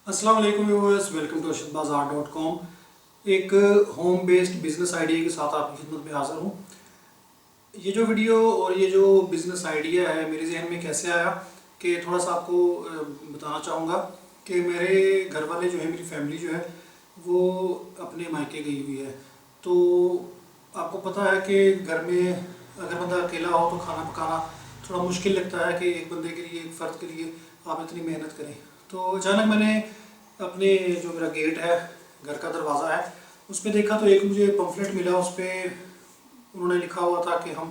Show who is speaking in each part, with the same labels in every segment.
Speaker 1: अस्सलाम वालेकुम viewers, welcome to arshadbazaar.com। एक होम बेस्ड बिजनेस आइडिया के साथ आपकी खिदमत में हाज़िर हूँ। ये जो वीडियो और ये जो बिज़नेस आइडिया है मेरे जहन में कैसे आया कि थोड़ा सा आपको बताना चाहूँगा कि मेरे घर वाले जो है, मेरी फैमिली जो है वो अपने मायके गई हुई है। तो आपको पता है कि घर में अगर बंदा अकेला हो तो खाना पकाना थोड़ा मुश्किल लगता है कि एक बंदे के लिए, एक फ़र्द के लिए आप इतनी मेहनत करें। तो अचानक मैंने अपने जो मेरा गेट है, घर का दरवाज़ा है, उस पर देखा तो एक मुझे पम्फलेट मिला। उस पर उन्होंने लिखा हुआ था कि हम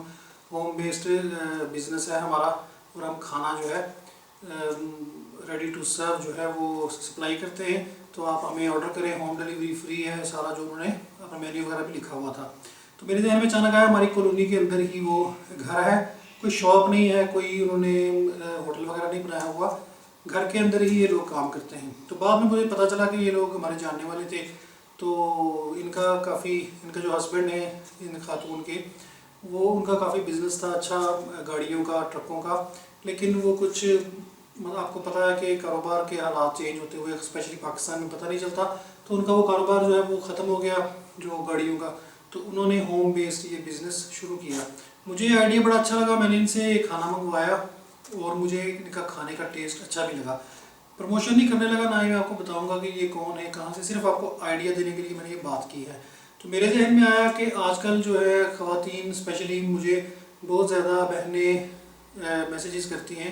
Speaker 1: होम बेस्ड बिज़नेस है हमारा और हम खाना जो है रेडी टू सर्व जो है वो सप्लाई करते हैं, तो आप हमें ऑर्डर करें, होम डिलीवरी फ्री है, सारा जो उन्होंने अपना मेन्यू वगैरह भी लिखा हुआ था। तो मेरे ध्यान में अचानक आया, हमारी कॉलोनी के अंदर ही वो घर है, कोई शॉप नहीं है, कोई उन्होंने होटल वगैरह नहीं बनाया हुआ, घर के अंदर ही ये लोग काम करते हैं। तो बाद में मुझे पता चला कि ये लोग हमारे जानने वाले थे। तो इनका जो हस्बैंड है इन खातून के, वो उनका काफ़ी बिजनेस था अच्छा, गाड़ियों का, ट्रकों का। लेकिन वो कुछ मतलब आपको पता है कि कारोबार के हालात चेंज होते हुए स्पेशली पाकिस्तान में पता नहीं चलता, तो उनका वो कारोबार जो है वो ख़त्म हो गया जो गाड़ियों का। तो उन्होंने होम बेस्ड ये बिज़नेस शुरू किया। मुझे ये आइडिया बड़ा अच्छा लगा, मैंने इनसे खाना मंगवाया और मुझे इनका खाने का टेस्ट अच्छा भी लगा। प्रमोशन नहीं करने लगा, ना ही मैं आपको बताऊंगा कि ये कौन है, कहाँ से, सिर्फ आपको आइडिया देने के लिए मैंने ये बात की है। तो मेरे जहन में आया कि आजकल जो है ख़वातीन स्पेशली मुझे बहुत ज़्यादा बहनें मैसेजेस करती हैं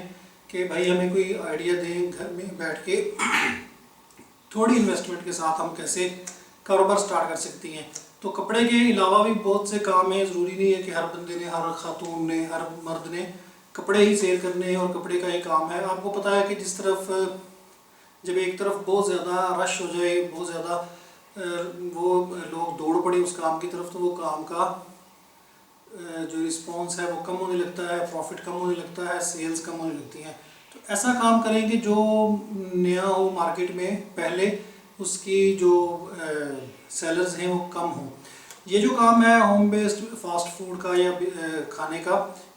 Speaker 1: कि भाई हमें कोई आइडिया दें, घर में बैठ के थोड़ी इन्वेस्टमेंट के साथ हम कैसे कारोबार स्टार्ट कर सकती हैं। तो कपड़े के अलावा भी बहुत से काम हैं, ज़रूरी नहीं है कि हर बंदे ने, हर खातून ने, हर मर्द ने कपड़े ही सेल करने हैं और कपड़े का ही काम है। आपको पता है कि जिस तरफ जब एक तरफ बहुत ज़्यादा रश हो जाए, बहुत ज़्यादा वो लोग दौड़ पड़े उस काम की तरफ, तो वो काम का जो रिस्पॉन्स है वो कम होने लगता है, प्रॉफिट कम होने लगता है, सेल्स कम होने लगती हैं। तो ऐसा काम करेंगे जो नया हो मार्केट में, पहले उसकी जो सेलर्स हैं वो कम हो। ये जो काम है होम बेस्ड फास्ट फूड का या खाने का,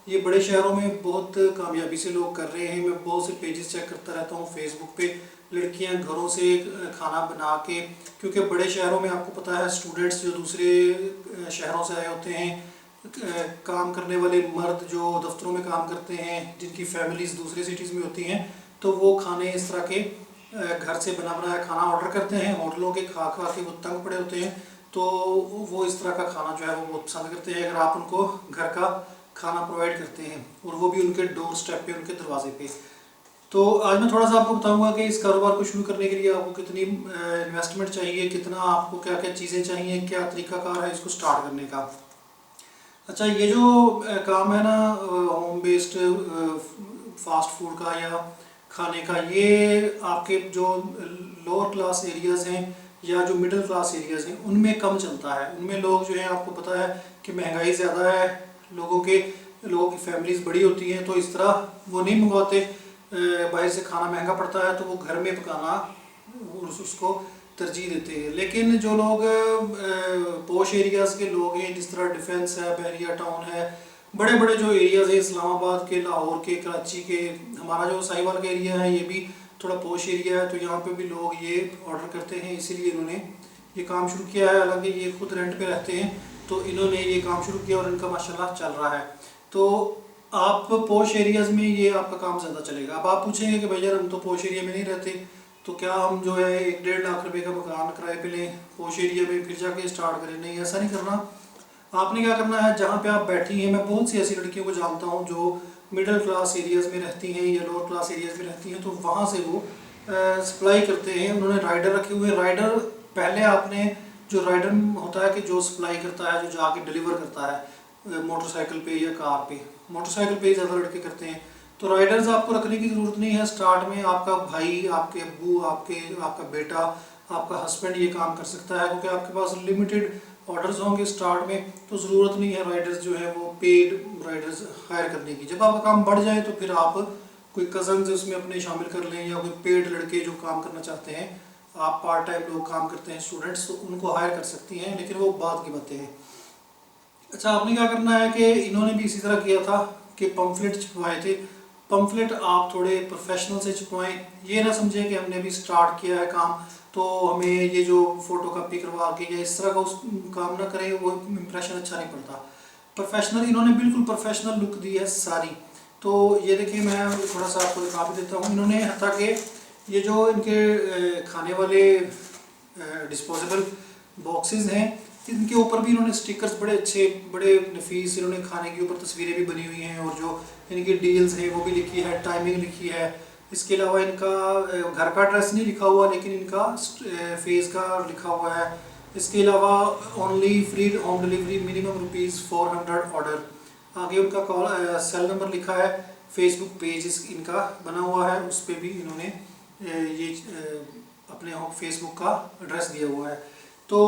Speaker 1: ये बड़े शहरों में बहुत कामयाबी से लोग कर रहे हैं। मैं बहुत से पेजेस चेक करता रहता हूँ फेसबुक पे, लड़कियां घरों से खाना बना के, क्योंकि बड़े शहरों में आपको पता है स्टूडेंट्स जो दूसरे शहरों से आए होते हैं, काम करने वाले मर्द जो दफ्तरों में काम करते हैं, जिनकी फैमिलीज दूसरे सिटीज़ में होती हैं, तो वो खाने इस तरह के घर से बना बनाया खाना ऑर्डर करते हैं। होटलों के खा खा के वो तंग पड़े होते हैं, तो वो इस तरह का खाना जो है वो बहुत पसंद करते हैं अगर आप उनको घर का खाना प्रोवाइड करते हैं, और वो भी उनके डोर स्टेप पे, उनके दरवाजे पे। तो आज मैं थोड़ा सा आपको बताऊंगा कि इस कारोबार को शुरू करने के लिए आपको कितनी इन्वेस्टमेंट चाहिए, कितना आपको क्या क्या चीज़ें चाहिए, क्या तरीकाकार है इसको स्टार्ट करने का। अच्छा, ये जो काम है ना होम बेस्ड फास्ट फूड का या खाने का, ये आपके जो लोअर क्लास एरियाज़ हैं या जो मिडिल क्लास एरियाज़ हैं उनमें कम चलता है। उनमें लोग जो है, आपको पता है कि महंगाई ज़्यादा है, लोगों की फैमिलीज बड़ी होती हैं, तो इस तरह वो नहीं मंगवाते, बाहर से खाना महंगा पड़ता है, तो वो घर में पकाना उसको तरजीह देते हैं। लेकिन जो लोग पोश एरियाज़ के लोग हैं, जिस तरह डिफेंस है, बहरिया टाउन है, बड़े बड़े जो एरियाज़ हैं इस्लामाबाद के, लाहौर के, कराची के, हमारा जो साहिवाल का एरिया है ये भी थोड़ा पोश एरिया है, तो यहाँ पे भी लोग ये ऑर्डर करते हैं, इसीलिए इन्होंने ये काम शुरू किया है। हालांकि ये खुद रेंट पे रहते हैं, तो इन्होंने ये काम शुरू किया और इनका माशाल्लाह चल रहा है। तो आप पोश एरियाज़ में ये आपका काम ज़्यादा चलेगा। अब आप पूछेंगे कि भैया हम तो पोश एरिया में नहीं रहते, तो क्या हम जो है 1-1.5 लाख रुपए का मकान किराए पे लें पोश एरिया में, फिर जाके स्टार्ट करें? नहीं, ऐसा नहीं करना। आपने क्या करना है, जहाँ पे आप बैठी हैं, मैं बहुत सी ऐसी लड़कियों को जानता हूँ जो मिडिल क्लास एरियाज़ में रहती हैं या लोअर क्लास एरियाज़ में रहती हैं, तो वहाँ से वो सप्लाई करते हैं। उन्होंने राइडर रखे हुए हैं। राइडर पहले आपने, जो राइडर होता है कि जो सप्लाई करता है, जो जाके डिलीवर करता है मोटरसाइकिल पे या कार पे, मोटरसाइकिल पे ही ज़्यादा लड़के करते हैं, तो राइडर्स आपको रखने की ज़रूरत नहीं है। स्टार्ट में आपका भाई, आपके अब्बू, आपका बेटा, आपका हस्बैंड ये काम कर सकता है, क्योंकि आपके पास लिमिटेड ऑर्डर्स होंगे स्टार्ट में, तो ज़रूरत नहीं है राइडर्स जो है वो पेड राइडर्स हायर करने की। जब आपका काम बढ़ जाए तो फिर आप कोई कज़न्स उसमें अपने शामिल कर लें, या कोई पेड लड़के जो काम करना चाहते हैं, आप पार्ट टाइम लोग काम करते हैं स्टूडेंट्स, तो उनको हायर कर सकती हैं, लेकिन वो बाद की बातें हैं। अच्छा, आपने क्या करना है कि इन्होंने भी इसी तरह किया था कि पम्फलेट छपवाए थे। पंफलेट आप थोड़े प्रोफेशनल से छपवाएं। ये ना समझें कि हमने भी स्टार्ट किया है काम तो हमें ये जो फोटो कॉपी करवा के या इस तरह का उस काम ना करें, वो इम्प्रेशन अच्छा नहीं पड़ता। प्रोफेशनल, इन्होंने बिल्कुल प्रोफेशनल लुक दी है सारी। तो ये देखिए, मैं थोड़ा सा आपको दिखा भी देता हूँ। इन्होंने हता कि ये जो इनके खाने वाले डिस्पोजेबल बॉक्सेस हैं, इनके ऊपर भी इन्होंने स्टिकर्स बड़े अच्छे, बड़े नफीस, इन्होंने खाने के ऊपर तस्वीरें भी बनी हुई हैं और जो इनकी डील्स हैं वो भी लिखी है, टाइमिंग लिखी है। इसके अलावा इनका घर का एड्रेस नहीं लिखा हुआ, लेकिन इनका फेस का लिखा हुआ है। इसके अलावा only free home delivery, minimum ₹400 order. आगे उनका कॉल सेल नंबर लिखा है। फेसबुक पेज इनका बना हुआ है, उस पर भी इन्होंने ये अपने फेसबुक का एड्रेस दिया हुआ है। तो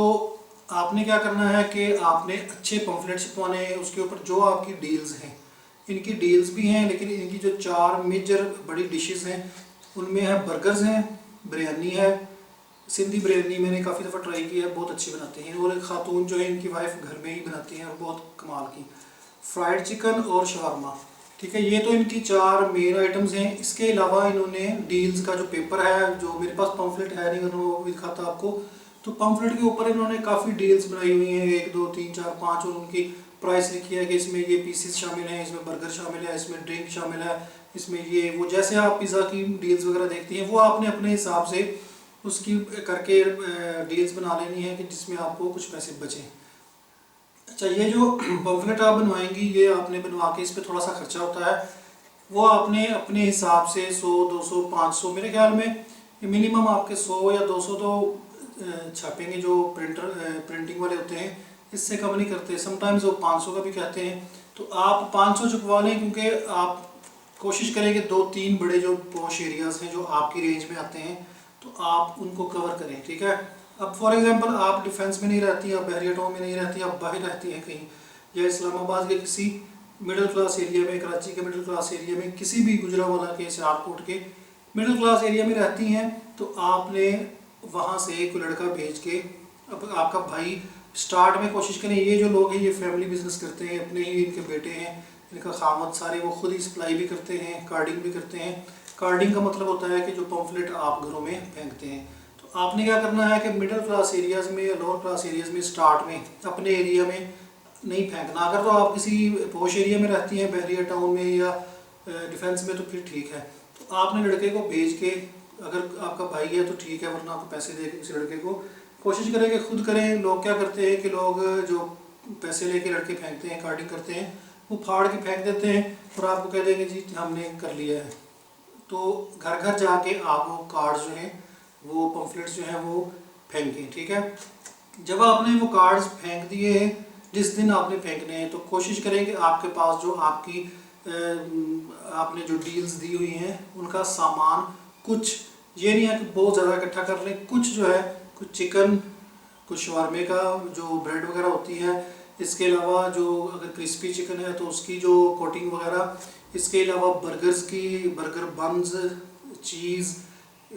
Speaker 1: आपने क्या करना है कि आपने अच्छे पम्फलेट छपवाने हैं। उसके ऊपर जो आपकी डील्स हैं, इनकी डील्स भी हैं, लेकिन इनकी जो 4 मेजर बड़ी डिशेस हैं उनमें है बर्गर्स हैं, बिरयानी है। सिंधी बिरयानी मैंने काफ़ी दफ़ा ट्राई की है, बहुत अच्छी बनाते हैं। और एक खातून जो है, इनकी वाइफ घर में ही बनाती हैं और बहुत कमाल की। फ्राइड चिकन और शवारमा, ठीक है। ये तो इनकी 4 मेन आइटम्स हैं। इसके अलावा इन्होंने डील्स का जो पेपर है, जो मेरे पास पम्फलेट है नहीं, अगर वो भी दिखाता आपको, तो पम्फलेट के ऊपर इन्होंने काफ़ी डील्स बनाई हुई हैं, 1 2 3 4 5, और उनकी प्राइस लिखी है कि इसमें ये पीसेस शामिल हैं, इसमें बर्गर शामिल है, इसमें ड्रिंक शामिल है, इसमें ये वो। जैसे आप पिज़्ज़ा की डील्स वगैरह देखती हैं, वो आपने अपने हिसाब से उसकी करके डील्स बना लेनी है कि जिसमें आपको कुछ पैसे बचें। अच्छा, ये जो पम्फलेट आप बनवाएंगी, ये आपने बनवा के इस पर थोड़ा सा खर्चा होता है, वो आपने अपने हिसाब से 100 200 500, मेरे ख्याल में मिनिमम आपके 100 या 200 तो छापेंगे जो प्रिंटिंग वाले होते हैं। इससे कम नहीं करते, समटाइम्स वो 500 का भी कहते हैं। तो आप 500 चुकवा लें, क्योंकि आप कोशिश करें कि 2-3 बड़े जो पॉश एरियाज़ हैं जो आपकी रेंज में आते हैं, तो आप उनको कवर करें, ठीक है। अब फॉर एग्जांपल आप डिफेंस में नहीं रहती, आप बहरिया टाउन में नहीं रहती, आप बाहर रहती हैं कहीं, या इस्लामाबाद के किसी मिडिल क्लास एरिया में, कराची के मिडिल क्लास एरिया में, किसी भी गुजरावाला के, सियालकोट के मिडिल क्लास एरिया में रहती हैं, तो आपने वहाँ से एक लड़का भेज के, अब आपका भाई स्टार्ट में कोशिश करें। ये जो लोग हैं ये फैमिली बिजनेस करते हैं, अपने ही इनके बेटे हैं, इनका खामद सारे वो खुद ही सप्लाई भी करते हैं, कार्डिंग भी करते हैं। कार्डिंग का मतलब होता है कि जो पम्फलेट आप घरों में फेंकते हैं। तो आपने क्या करना है कि मिडिल क्लास एरियाज़ में या लोअर क्लास एरियाज़ में स्टार्ट में अपने एरिया में नहीं फेंकना। अगर तो आप किसी पॉश एरिया में रहती हैं, बहरिया टाउन में या डिफेंस में, तो फिर ठीक है। तो आपने लड़के को भेज के, अगर आपका भाई है तो ठीक है, वरना आपको पैसे दे के किसी लड़के को कोशिश करें कि खुद करें। लोग क्या करते हैं कि लोग जो पैसे लेके लड़के फेंकते हैं, कार्डिंग करते हैं, वो फाड़ के फेंक देते हैं और आपको कह देंगे जी हमने कर लिया है। तो घर घर जाके आप वो कार्ड्स जो हैं, वो पम्फलेट्स जो हैं वो फेंकें, ठीक है। जब आपने वो कार्ड्स फेंक दिए हैं, जिस दिन आपने फेंकने हैं, तो कोशिश करें कि आपके पास जो आपकी आपने जो डील्स दी हुई हैं उनका सामान, कुछ ये नहीं है कि बहुत ज़्यादा इकट्ठा कर लें, कुछ जो है, कुछ चिकन, कुछ शवारमे का जो ब्रेड वगैरह होती है, इसके अलावा जो अगर क्रिस्पी चिकन है तो उसकी जो कोटिंग वगैरह, इसके अलावा बर्गर्स की, बर्गर बन्स, चीज़,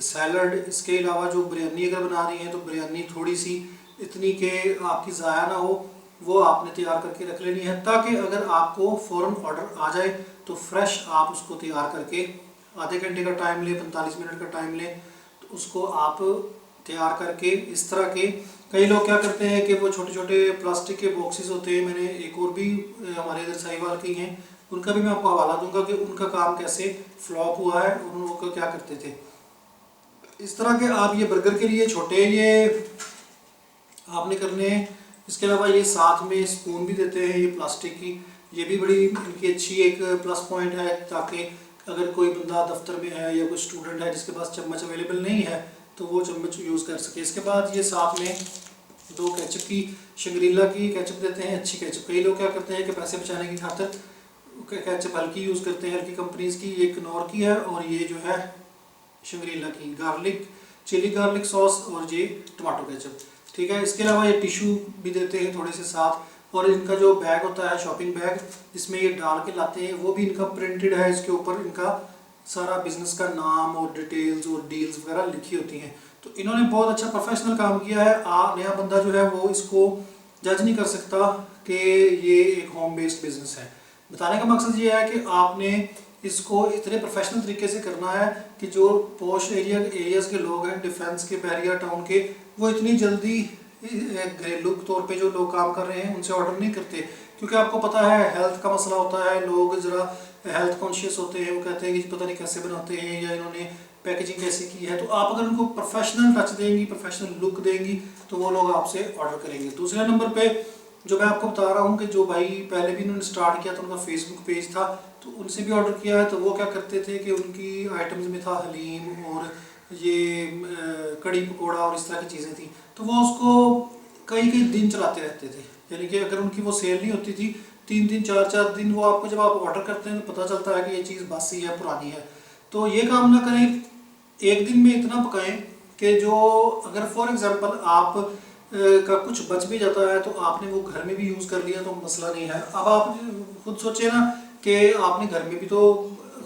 Speaker 1: सैलड, इसके अलावा जो बिरयानी अगर बना रही हैं तो बिरयानी थोड़ी सी इतनी कि आपकी ज़ाया ना हो, वो आपने तैयार करके रख लेनी है, ताकि अगर आपको फ़ौरन ऑर्डर आ जाए तो फ्रेश आप उसको तैयार करके, आधे घंटे का टाइम लें, 45 मिनट का टाइम लें, तो उसको आप तैयार करके इस तरह के। कई लोग क्या करते हैं कि वो छोटे छोटे प्लास्टिक के बॉक्सेस होते हैं, मैंने एक और भी हमारे इधर साहिवाल की हैं, उनका भी मैं आपको हवाला दूंगा कि उनका काम कैसे फ्लॉप हुआ है, उन लोगों को क्या करते थे। इस तरह के आप ये बर्गर के लिए छोटे ये आपने करने हैं। इसके अलावा ये साथ में स्पून भी देते हैं, ये प्लास्टिक की, ये भी बड़ी इनकी अच्छी एक प्लस पॉइंट है, ताकि अगर कोई बंदा दफ्तर में है या कोई स्टूडेंट है जिसके पास चम्मच अवेलेबल नहीं है तो वो चम्मच यूज़ कर सके। इसके बाद ये साथ में 2 केचप की, शंग्रीला की केचप देते हैं, अच्छी केचप। कई लोग क्या करते हैं कि पैसे बचाने की खातिर केचप हल्की यूज़ करते हैं, हल्की कंपनीज़ की, ये कनौर की है और ये जो है शंग्रीला की, गार्लिक, चिली गार्लिक सॉस और ये टमाटो केचप, ठीक है। इसके अलावा ये टिशू भी देते हैं थोड़े से साथ, और इनका जो बैग होता है, शॉपिंग बैग, जिसमें ये डाल के लाते हैं, वो भी इनका प्रिंटेड है, इसके ऊपर इनका सारा बिजनेस का नाम और डिटेल्स और डील्स वगैरह लिखी होती हैं। तो इन्होंने बहुत अच्छा प्रोफेशनल काम किया है। नया बंदा जो है वो इसको जज नहीं कर सकता कि ये एक होम बेस्ड बिजनेस है। बताने का मकसद ये है कि आपने इसको इतने प्रोफेशनल तरीके से करना है कि जो पॉश एरियाज़ के लोग हैं, डिफेंस के, बहरिया टाउन के, वो इतनी जल्दी घरेलू तौर पे जो लोग काम कर रहे हैं उनसे ऑर्डर नहीं करते, क्योंकि आपको पता है हेल्थ का मसला होता है, लोग ज़रा हेल्थ कॉन्शियस होते हैं, वो कहते हैं कि पता नहीं कैसे बनाते हैं या इन्होंने पैकेजिंग कैसे की है। तो आप अगर उनको प्रोफेशनल टच देंगी, प्रोफेशनल लुक देंगी, तो वो लोग आपसे ऑर्डर करेंगे। दूसरे नंबर पे जो मैं आपको बता रहा हूँ कि जो भाई पहले भी उन्होंने स्टार्ट किया था, उनका फेसबुक पेज था, तो उनसे भी ऑर्डर किया है। तो वो क्या करते थे कि उनकी आइटम्स में था हलीम और ये कड़ी पकौड़ा और इस तरह की चीज़ें थी, तो वो उसको कई कई दिन चलाते रहते थे। यानी कि अगर उनकी वो सेल नहीं होती थी 3 दिन 4 दिन, वो आपको जब आप ऑर्डर करते हैं तो पता चलता है कि ये चीज़ बासी है, पुरानी है। तो ये काम ना करें, एक दिन में इतना पकाएं कि जो अगर फॉर एग्जांपल आप का कुछ बच भी जाता है तो आपने वो घर में भी यूज़ कर लिया तो मसला नहीं है। अब आप खुद सोचिए ना कि आपने घर में भी तो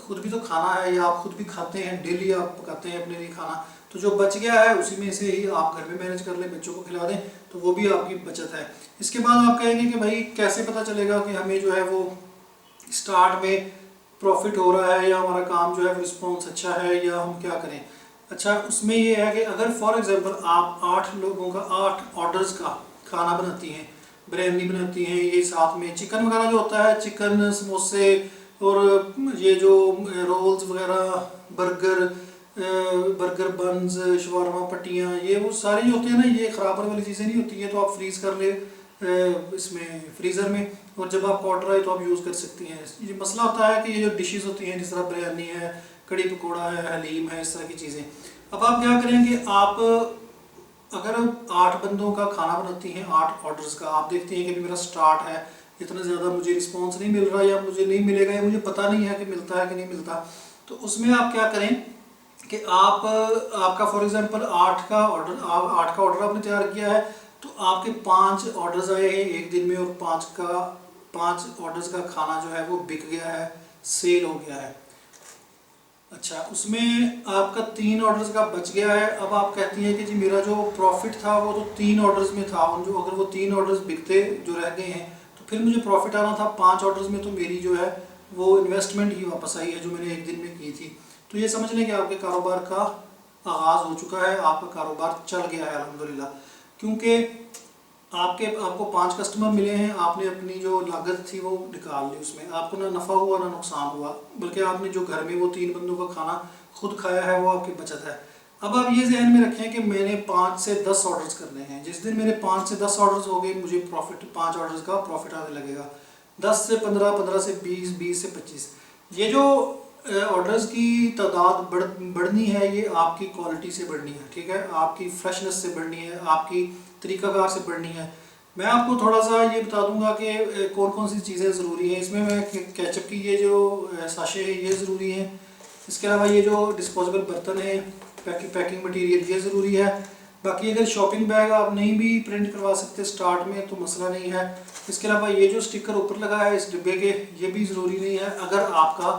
Speaker 1: खुद भी तो खाना है, या आप खुद भी खाते हैं, डेली आप पकाते हैं अपने लिए खाना, तो जो बच गया है उसी में से ही आप घर में मैनेज कर लें, बच्चों को खिला दें, तो वो भी आपकी बचत है। इसके बाद आप कहेंगे कि भाई कैसे पता चलेगा कि हमें जो है वो स्टार्ट में प्रॉफिट हो रहा है या हमारा काम जो है वो रिस्पॉन्स अच्छा है, या हम क्या करें। अच्छा, उसमें ये है कि अगर फॉर एग्जांपल आप 8 लोगों का 8 ऑर्डर्स का खाना बनाती हैं, बिरयानी बनाती हैं, ये साथ में चिकन वगैरह जो होता है, चिकन समोसे और ये जो रोल्स वगैरह, बर्गर बन्स, शवारमा पट्टियाँ, ये वो सारी जो होती है ना, ये ख़राब होने वाली चीज़ें नहीं होती हैं, तो आप फ्रीज़ कर ले इसमें फ्रीज़र में, और जब आपको ऑर्डर आए तो आप यूज़ कर सकती हैं। ये मसला होता है कि ये जो डिशेस होती हैं, जिस तरह बिरयानी है, कड़ी पकौड़ा है, हलीम है, इस तरह की चीज़ें, अब आप क्या करेंगे, आप अगर 8 बंदों का खाना बनाती हैं, 8 ऑर्डर्स का, आप देखते हैं कि मेरा स्टार्ट है, इतना ज़्यादा मुझे रिस्पॉन्स नहीं मिल रहा, या मुझे नहीं मिलेगा, या मुझे पता नहीं है कि मिलता है कि नहीं मिलता, तो उसमें आप क्या करें कि आपका फॉर एग्जांपल 8 का ऑर्डर आपने तैयार किया है, तो आपके 5 ऑर्डर्स आए हैं एक दिन में, और 5 ऑर्डर्स का खाना जो है वो बिक गया है, सेल हो गया है। अच्छा, उसमें आपका 3 ऑर्डर्स का बच गया है। अब आप कहती हैं कि जी मेरा जो प्रॉफिट था वो तो 3 ऑर्डर्स में था, जो अगर वो 3 ऑर्डर्स बिकते जो रह गए हैं तो फिर मुझे प्रॉफिट आना था 5 ऑर्डर्स में, तो मेरी जो है वो इन्वेस्टमेंट ही वापस आई है जो मैंने एक दिन में की थी। तो ये समझ लें कि आपके कारोबार का आगाज़ हो चुका है, आपका कारोबार चल गया है अल्हम्दुलिल्लाह, क्योंकि आपको 5 कस्टमर मिले हैं, आपने अपनी जो लागत थी वो निकाल ली, उसमें आपको ना नफ़ा हुआ ना नुकसान हुआ, बल्कि आपने जो घर में वो 3 बंदों का खाना खुद खाया है वो आपकी बचत है। अब आप ये जहन में रखें कि मैंने 5 से 10 ऑर्डर्स करने हैं, जिस दिन मेरे 5 से 10 ऑर्डर्स हो गए, मुझे प्रॉफिट 5 ऑर्डर्स का प्रॉफिट आने लगेगा, 10 से 15, 15 से 20, 20 से 25। ये जो ऑर्डर्स की तादाद बढ़नी है, ये आपकी क्वालिटी से बढ़नी है, ठीक है, आपकी फ्रेशनेस से बढ़नी है, आपकी तरीकाकार से बढ़नी है। मैं आपको थोड़ा सा ये बता दूंगा कि कौन कौन सी चीज़ें ज़रूरी हैं इसमें। मैं केचप की ये जो साशे है ये ज़रूरी है, इसके अलावा ये जो डिस्पोजेबल बर्तन है, पैकिंग मटेरियल ये ज़रूरी है। बाकी अगर शॉपिंग बैग आप नहीं भी प्रिंट करवा सकते स्टार्ट में तो मसला नहीं है। इसके अलावा ये जो स्टिकर ऊपर लगा है इस डिब्बे के, ये भी ज़रूरी नहीं है। अगर आपका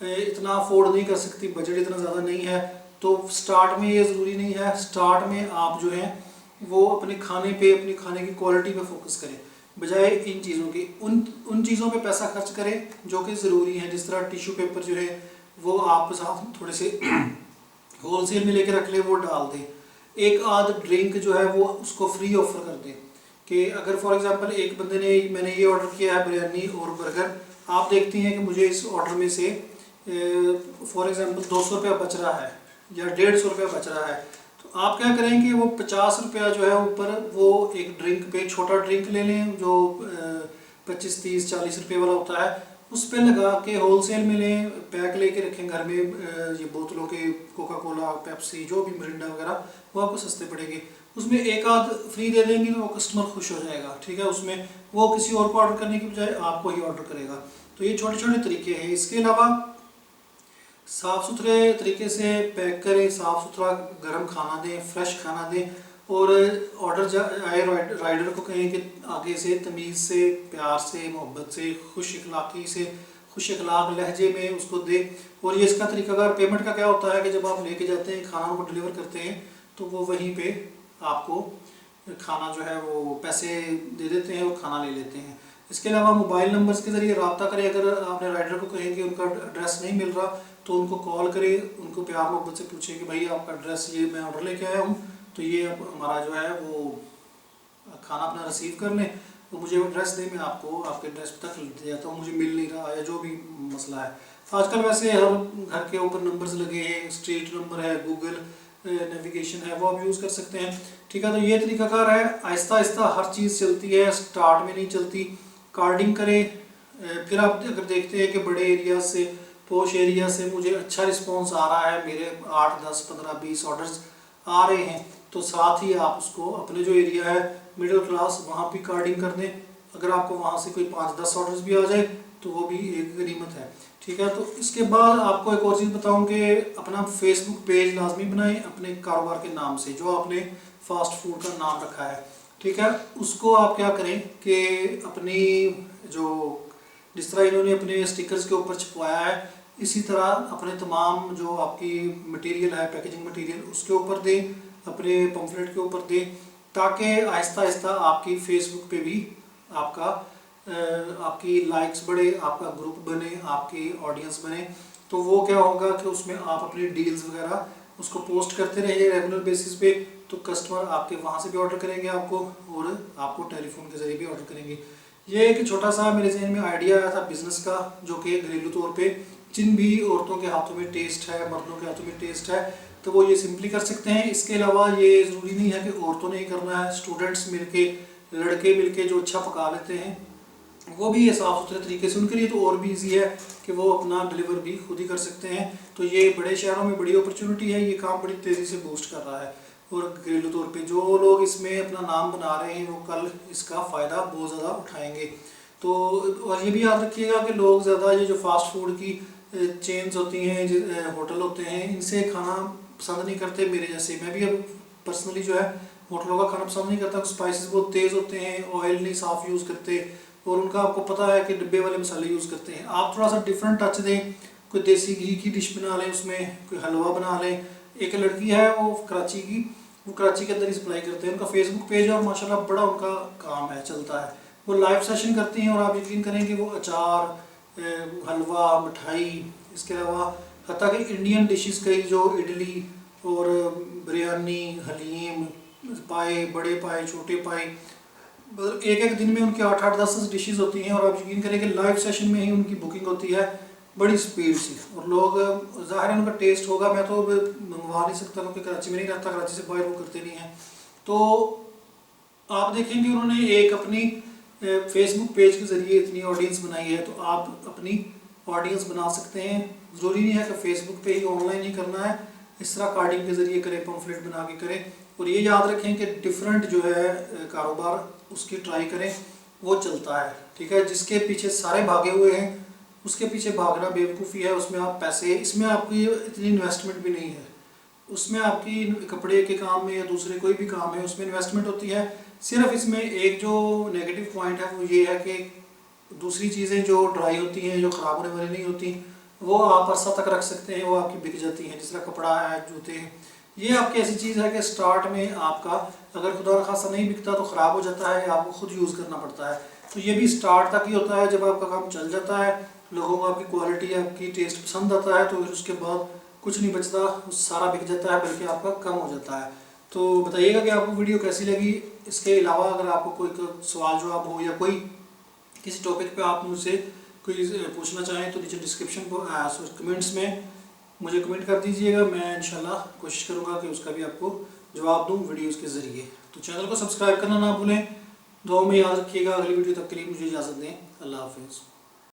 Speaker 1: इतना अफोर्ड नहीं कर सकती, बजट इतना ज़्यादा नहीं है, तो स्टार्ट में ये ज़रूरी नहीं है। स्टार्ट में आप जो है वो अपने खाने पे, अपनी खाने की क्वालिटी पे फोकस करें, बजाय इन चीज़ों की उन चीज़ों पे पैसा खर्च करें जो कि ज़रूरी है। जिस तरह टिश्यू पेपर जो है वो आप साथ थोड़े से होलसेल में लेके रख ले, वो डाल दें। एक आध ड्रिंक जो है वो उसको फ्री ऑफर कर दें, कि अगर फॉर एग्जांपल एक बंदे ने, मैंने ये ऑर्डर किया है बिरयानी और बर्गर, आप देखती हैं कि मुझे इस ऑर्डर में से फॉर एग्जांपल 200 रुपया बच रहा है या 150 रुपया बच रहा है, तो आप क्या करेंगे, वो 50 रुपया जो है ऊपर वो एक ड्रिंक पे, छोटा ड्रिंक ले लें जो 25, 30, 40 रुपये वाला होता है, उस पर लगा के होलसेल में लें, पैक लेके रखें घर में। ये बोतलों के कोका कोला, पेप्सी, जो भी मिरिंडा वगैरह, वो आपको सस्ते पड़ेंगे। उसमें एक आध फ्री दे देंगे तो वो कस्टमर खुश हो जाएगा, ठीक है। उसमें वो किसी और को ऑर्डर करने की बजाय आपको ही ऑर्डर करेगा। तो ये छोटे छोटे तरीके हैं। इसके अलावा साफ़ सुथरे तरीके से पैक करें, साफ़ सुथरा गर्म खाना दें, फ्रेश खाना दें, और ऑर्डर आए राइडर को कहें कि आगे से तमीज़ से, प्यार से, मोहब्बत से, खुश इखलाकी से, खुश इखलाक लहजे में उसको दे। और ये इसका तरीकाकार पेमेंट का क्या होता है कि जब आप लेके जाते हैं, खाना उनको डिलीवर करते हैं, तो वो वहीं पे आपको खाना जो है वो पैसे दे देते हैं और खाना ले लेते हैं। इसके अलावा मोबाइल नंबर्स के ज़रिए रब्ता करें। अगर आपने राइडर को कहें कि उनका एड्रेस नहीं मिल रहा तो उनको कॉल करें, उनको प्यार मोहब्बत से पूछें कि भाई आपका एड्रेस ये मैं ऑर्डर लेके आया हूँ, तो ये अब हमारा जो है वो खाना अपना रिसीव कर लें, तो मुझे एड्रेस दें, मैं आपको आपके एड्रेस तक ले जाता हूँ, मुझे मिल नहीं रहा या जो भी मसला है। आजकल वैसे हर घर के ऊपर नंबर्स लगे हैं, स्ट्रीट नंबर है, गूगल नेविगेशन है, वो आप यूज़ कर सकते हैं। ठीक है, तो ये तरीकाकार है। आहिस्ता आहिस्ता हर चीज़ चलती है, स्टार्ट में नहीं चलती। कार्डिंग करें, फिर आप अगर देखते हैं कि बड़े एरिया से, पोश एरिया से मुझे अच्छा रिस्पॉन्स आ रहा है, मेरे 8, 10, 15, 20 ऑर्डर्स आ रहे हैं, तो साथ ही आप उसको अपने जो एरिया है मिडिल क्लास, वहाँ भी कार्डिंग कर दें। अगर आपको वहाँ से कोई 5-10 ऑर्डर्स भी आ जाए तो वो भी एक गनीमत है। ठीक है, तो इसके बाद आपको एक और चीज़ बताऊं कि अपना फेसबुक पेज लाजमी बनाएं अपने कारोबार के नाम से, जो आपने फास्ट फूड का नाम रखा है। ठीक है, उसको आप क्या करें कि अपनी जो जिस तरह इन्होंने अपने स्टिकर्स के ऊपर छपवाया है, इसी तरह अपने तमाम जो आपकी मटेरियल है, पैकेजिंग मटेरियल, उसके ऊपर दें, अपने पम्फलेट के ऊपर दें, ताकि आहिस्ता आहिस्ता आपकी फेसबुक पे भी आपकी लाइक्स बढ़े, आपका ग्रुप बने, आपकी ऑडियंस बने। तो वो क्या होगा कि उसमें आप अपनी डील्स वगैरह उसको पोस्ट करते रहिए रेगुलर बेसिस पे, तो कस्टमर आपके वहाँ से भी ऑर्डर करेंगे आपको, और आपको टेलीफोन के ज़रिए भी ऑर्डर करेंगे। ये एक छोटा सा मेरे जहन में आइडिया आया था बिज़नेस का, जो कि घरेलू तौर पे जिन भी औरतों के हाथों में टेस्ट है, मर्दों के हाथों में टेस्ट है, तो वो ये सिंपली कर सकते हैं। इसके अलावा ये ज़रूरी नहीं है कि औरतों ने ही करना है, स्टूडेंट्स मिलके, लड़के मिलके जो अच्छा पका लेते हैं वो भी ये साफ़ सुथरे तरीके से, उनके लिए तो और भी इजी है कि वो अपना डिलीवर भी खुद ही कर सकते हैं। तो ये बड़े शहरों में बड़ी अपॉर्चुनिटी है, ये काम बड़ी तेज़ी से बूस्ट कर रहा है। और घरेलू तौर पे जो लोग इसमें अपना नाम बना रहे हैं वो कल इसका फ़ायदा बहुत ज़्यादा उठाएंगे। तो और ये भी याद रखिएगा कि लोग ज़्यादा ये जो फास्ट फूड की चेन्स होती हैं, होटल होते हैं, इनसे खाना पसंद नहीं करते। मेरे जैसे मैं भी अब पर्सनली जो है होटलों का खाना पसंद नहीं करता, स्पाइसेस बहुत तेज़ होते हैं, ऑयल नहीं साफ़ यूज़ करते, और उनका आपको पता है कि डिब्बे वाले मसाले यूज़ करते हैं। आप थोड़ा सा डिफरेंट टच दें, कोई देसी घी की डिश बना लें, उसमें कोई हलवा बना लें। एक लड़की है वो कराची की, वो कराची के अंदर ही सप्लाई करते हैं, उनका फेसबुक पेज है और माशाल्लाह बड़ा उनका काम है, चलता है। वो लाइव सेशन करती हैं और आप यकीन करें कि वो अचार, हलवा, मिठाई, इसके अलावा हत्ता कि इंडियन डिशेस कई जो इडली और बिरयानी, हलीम, पाए, बड़े पाए, छोटे पाए, मतलब एक एक दिन में उनके 8-8, 10-10 डिशेस होती हैं। और आप यकीन करें कि लाइव सेशन में ही उनकी बुकिंग होती है बड़ी स्पीड से, और लोग ज़ाहिर है उनका टेस्ट होगा, मैं तो मंगवा नहीं सकता क्योंकि कराची में नहीं रहता, कराची से बाहर वो करते नहीं हैं। तो आप देखेंगे उन्होंने एक अपनी फेसबुक पेज के ज़रिए इतनी ऑडियंस बनाई है, तो आप अपनी ऑडियंस बना सकते हैं। ज़रूरी नहीं है कि फेसबुक पे ही ऑनलाइन ही करना है, इस तरह कार्डिंग के ज़रिए करें, पम्फलेट बना के करें। और ये याद रखें कि डिफरेंट जो है कारोबार उसकी ट्राई करें, वो चलता है। ठीक है, जिसके पीछे सारे भागे हुए हैं उसके पीछे भागना बेवकूफ़ी है। उसमें आप पैसे, इसमें आपकी इतनी इन्वेस्टमेंट भी नहीं है, उसमें आपकी कपड़े के काम में या दूसरे कोई भी काम है उसमें इन्वेस्टमेंट होती है। सिर्फ इसमें एक जो नेगेटिव पॉइंट है वो ये है कि दूसरी चीज़ें जो ड्राई होती हैं, जो ख़राब होने वाली नहीं होती, वो आप अरसा तक रख सकते हैं, वो आपकी बिक जाती हैं। जिस तरह कपड़ा है, जूते हैं, ये आपकी ऐसी चीज़ है कि स्टार्ट में आपका अगर खुदा न खासा नहीं बिकता तो ख़राब हो जाता है, आपको खुद यूज़ करना पड़ता है। तो ये भी स्टार्ट तक ही होता है। जब आपका काम चल जाता है, लोगों को आपकी क्वालिटी, आपकी टेस्ट पसंद आता है, तो फिर उसके बाद कुछ नहीं बचता, सारा बिक जाता है, बल्कि आपका कम हो जाता है। तो बताइएगा कि आपको वीडियो कैसी लगी। इसके अलावा अगर आपको कोई सवाल जवाब हो या कोई किसी टॉपिक पे आप मुझसे कोई पूछना चाहें तो नीचे डिस्क्रिप्शन पर कमेंट्स में मुझे कमेंट कर दीजिएगा। मैं इंशाल्लाह कोशिश करूँगा कि उसका भी आपको जवाब दूँ वीडियोस के ज़रिए। तो चैनल को सब्सक्राइब करना ना भूलें, दुआ में याद रखिएगा। अगली वीडियो तक के लिए मुझे इजाज़त दें। अल्लाह हाफिज़।